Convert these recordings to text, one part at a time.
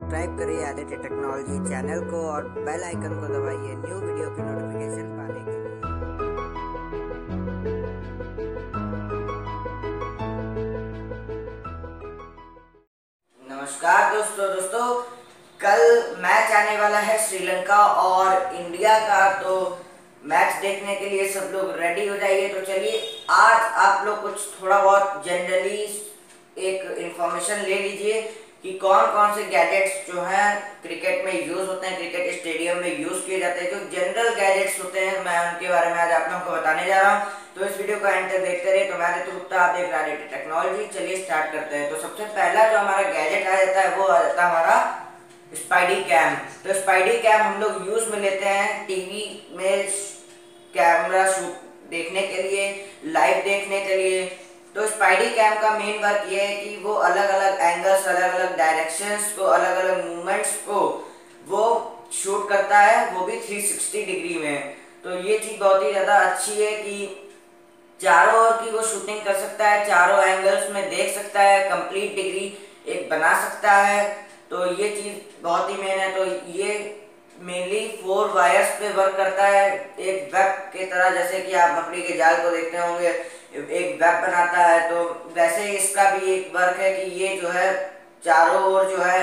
Subscribe करिए Aditya technology channel को और बेल आइकन को दबाइए न्यू वीडियो की नोटिफिकेशन पाने के लिए। नमस्कार दोस्तों, कल मैच आने वाला है श्रीलंका और इंडिया का, तो मैच देखने के लिए सब लोग रेडी हो जाइए। तो चलिए आज आप लोग कुछ थोड़ा बहुत जनरली एक इंफॉर्मेशन ले लीजिए कि कौन कौन से गैजेट्स जो हैं क्रिकेट में यूज होते हैं, क्रिकेट स्टेडियम में यूज किए जाते हैं, जो जनरल गैजेट्स होते हैं, मैं उनके बारे में आज आप लोगों को बताने जा रहा हूं। तो इस वीडियो को एंड तक देखते रहिए। तो मैं आदित्य गुप्ता, आप देख रहे हैं आदित्य टेक्नोलॉजी। चलिए स्टार्ट करते हैं। तो सबसे पहला जो हमारा गैजेट आ जाता है वो आ जाता है हमारा स्पाइडी कैम। तो स्पाइडी कैम हम लोग यूज में लेते हैं टीवी में कैमरा शूट देखने के लिए, लाइव देखने के लिए। तो स्पाइडी कैम का मेन वर्क ये है कि वो अलग अलग एंगल्स, अलग अलग डायरेक्शंस को, अलग अलग मूवमेंट्स को वो शूट करता है, वो भी 360 डिग्री में। तो ये चीज बहुत ही ज्यादा अच्छी है कि चारों ओर की वो शूटिंग कर सकता है, चारों एंगल्स में देख सकता है, कंप्लीट डिग्री एक बना सकता है। तो ये चीज बहुत ही मेन है। तो ये मेनली 4 वायर्स पे वर्क करता है, एक वेब की तरह, जैसे कि आप मकड़ी के जाल को देखते होंगे, एक वेब बनाता है। तो वैसे ही इसका भी एक वर्क है कि ये जो है चारों ओर जो है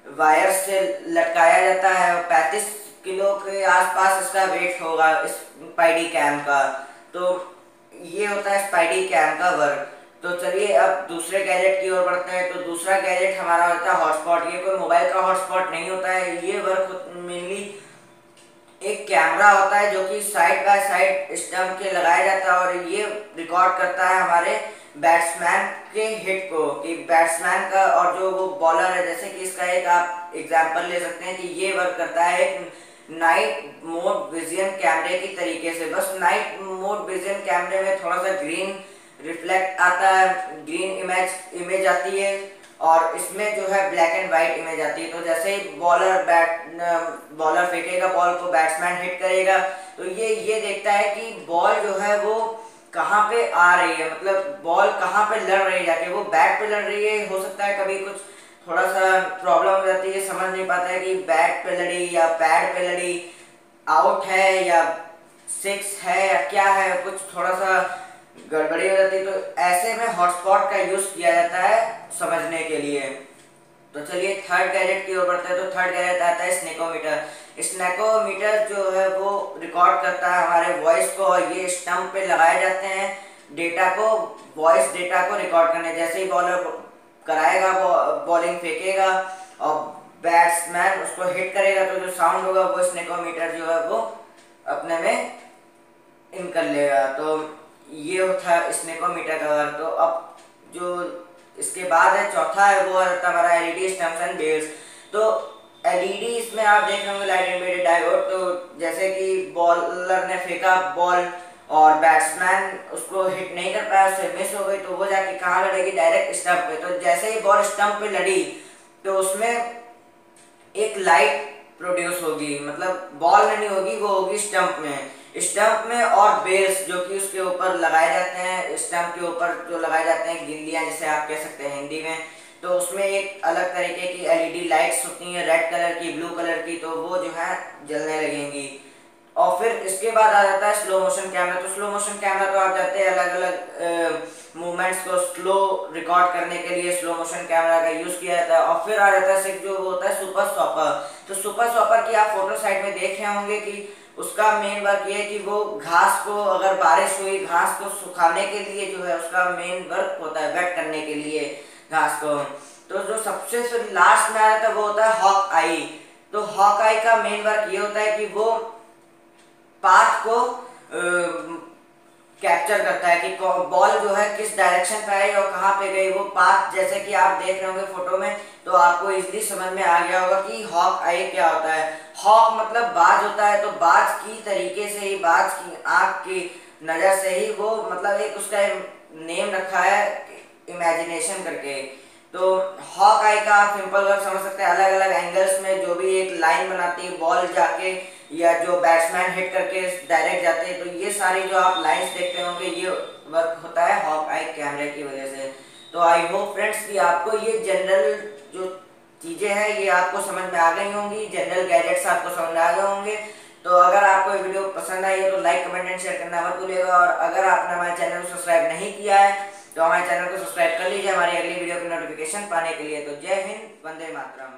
वायर से लटकाया जाता है। 35 किलो के आसपास इसका वेट होगा इस स्पाइडी कैम का। तो ये होता है स्पाइडी कैम का वर्क। तो चलिए अब दूसरे गैजेट की ओर बढ़ते हैं। तो दूसरा गैजेट हमारा होता है हॉटस्पॉट। ये कोई मोबाइल का हॉटस्पॉट नहीं होता है, ये वर्क मेनली एक कैमरा होता है जो कि साइड बाय साइड स्टंप के लगाया जाता है और ये रिकॉर्ड करता है हमारे बैट्समैन के हिट को, कि बैट्समैन का और जो वो बॉलर है। जैसे कि इसका एक आप एग्जांपल ले सकते हैं कि ये वर्क करता है एक नाइट मोड विजन कैमरे की तरीके से। बस नाइट मोड विजन कैमरे में थोड़ा सा ग्रीन रिफ्लेक्ट आता है, ग्रीन इमेज आती है और इसमें जो है ब्लैक एंड व्हाइट इमेज आती है। तो जैसे ही बॉलर फेंकेगा बॉल को, बैट्समैन हिट करेगा, तो ये देखता है कि बॉल जो है वो कहाँ पे आ रही है, मतलब बॉल कहाँ पे लड़ रही है, जाके वो बैट पे लड़ रही है। हो सकता है कभी कुछ थोड़ा सा प्रॉब्लम हो जाती है, समझ नहीं पाता है कि बैट पे लड़ी या पैड पे लड़ी, आउट है या 6 है या क्या है, कुछ थोड़ा सा गड़बड़ी हो जाती है। तो ऐसे में हॉटस्पॉट का यूज किया जाता है समझने के लिए। तो चलिए थर्ड गैजेट की ओर बढ़ते हैं। तो थर्ड गैजेट आता है स्नेकोमीटर। स्नेकोमीटर जो है वो रिकॉर्ड करता है हमारे वॉइस को और ये स्टंप पे लगाए जाते हैं डेटा को, वॉइस डेटा को रिकॉर्ड करने। जैसे ही बॉलर कराएगा, बॉलिंग फेंकेगा और बैट्समैन उसको हिट करेगा, तो जो साउंड होगा वो स्नेकोमीटर जो है वो अपने में इन कर लेगा। तो ये होता है स्नेकोमीटर का वर्क। तो अब जो इसके बाद है चौथा है वो आता है हमारा एलईडी स्टंप्स एंड बेल्स। तो एलईडी इसमें आप देख रहे होंगे लाइट एमिटेड डायोड। तो जैसे कि बॉलर ने फेंका बॉल और बैट्समैन उसको हिट नहीं कर पाया, उससे मिस हो गई, तो वो जाके कहाँ लड़ेगी, डायरेक्ट स्टंप पे। तो जैसे ही बॉल स्टंप पे लड़ी तो उसमें एक लाइट प्रोड्यूस होगी, मतलब बॉल में नहीं होगी, वो होगी स्टंप में और बेल्स जो कि उसके ऊपर लगाए जाते हैं, स्टंप के ऊपर जो लगाए जाते हैं, गिल्लियां जिसे आप कह सकते हैं हिंदी में। तो उसमें एक अलग तरीके की एलईडी लाइट्स होती हैं, रेड कलर की, ब्लू कलर की, तो वो जो है जलने लगेंगी। और फिर इसके बाद आ जाता है स्लो मोशन कैमरा। तो स्लो मोशन कैमरा तो आप जानते हैं अलग अलग मूवमेंट्स को स्लो रिकॉर्ड करने के लिए स्लो मोशन कैमरा का यूज किया जाता है। और फिर आ जाता है जो वो होता है सुपर स्टॉपर। तो सुपर स्टॉपर की आप फोटो साइड में देख रहे होंगे कि उसका मेन वर्क ये है कि वो घास को, अगर बारिश हुई, घास को सुखाने के लिए जो है उसका मेन वर्क होता है, वेट करने के लिए घास को। तो जो सबसे लास्ट में आ जाता है वो होता है हॉक आई। तो हॉक आई का मेन वर्क ये होता है कि वो पाथ को कैप्चर करता है कि बॉल जो है किस डायरेक्शन पे आई और कहाँ पे गई, वो पाथ जैसे कि आप देख रहे होंगे फोटो में। तो आपको इजीली समझ में आ गया होगा कि हॉक आई क्या होता है। हॉक मतलब बाज होता है। तो बाज की तरीके से ही, बाज की आंख की नजर से ही वो, मतलब एक उसका नेम रखा है इमेजिनेशन करके। तो हॉक आई का आप सिंपल वर्क समझ सकते हैं, अलग अलग एंगल्स में जो भी एक लाइन बनाती है बॉल जाके, या जो बैट्समैन हिट करके डायरेक्ट जाते हैं, तो ये सारी जो आप लाइंस देखते होंगे ये वर्क होता है हॉक आई कैमरे की वजह से। तो आई होप फ्रेंड्स कि आपको ये जनरल जो चीज़ें हैं ये आपको समझ में आ गई होंगी, जनरल गैजेट्स आपको समझ में आ गए होंगे। तो अगर आपको ये वीडियो पसंद आई है तो लाइक कमेंट एंड शेयर करना मत भूलिएगा, और अगर आपने हमारे चैनल को सब्सक्राइब नहीं किया है तो हमारे चैनल को सब्सक्राइब कर लीजिए हमारी अगली वीडियो की नोटिफिकेशन पाने के लिए। तो जय हिंद, वंदे मातरम।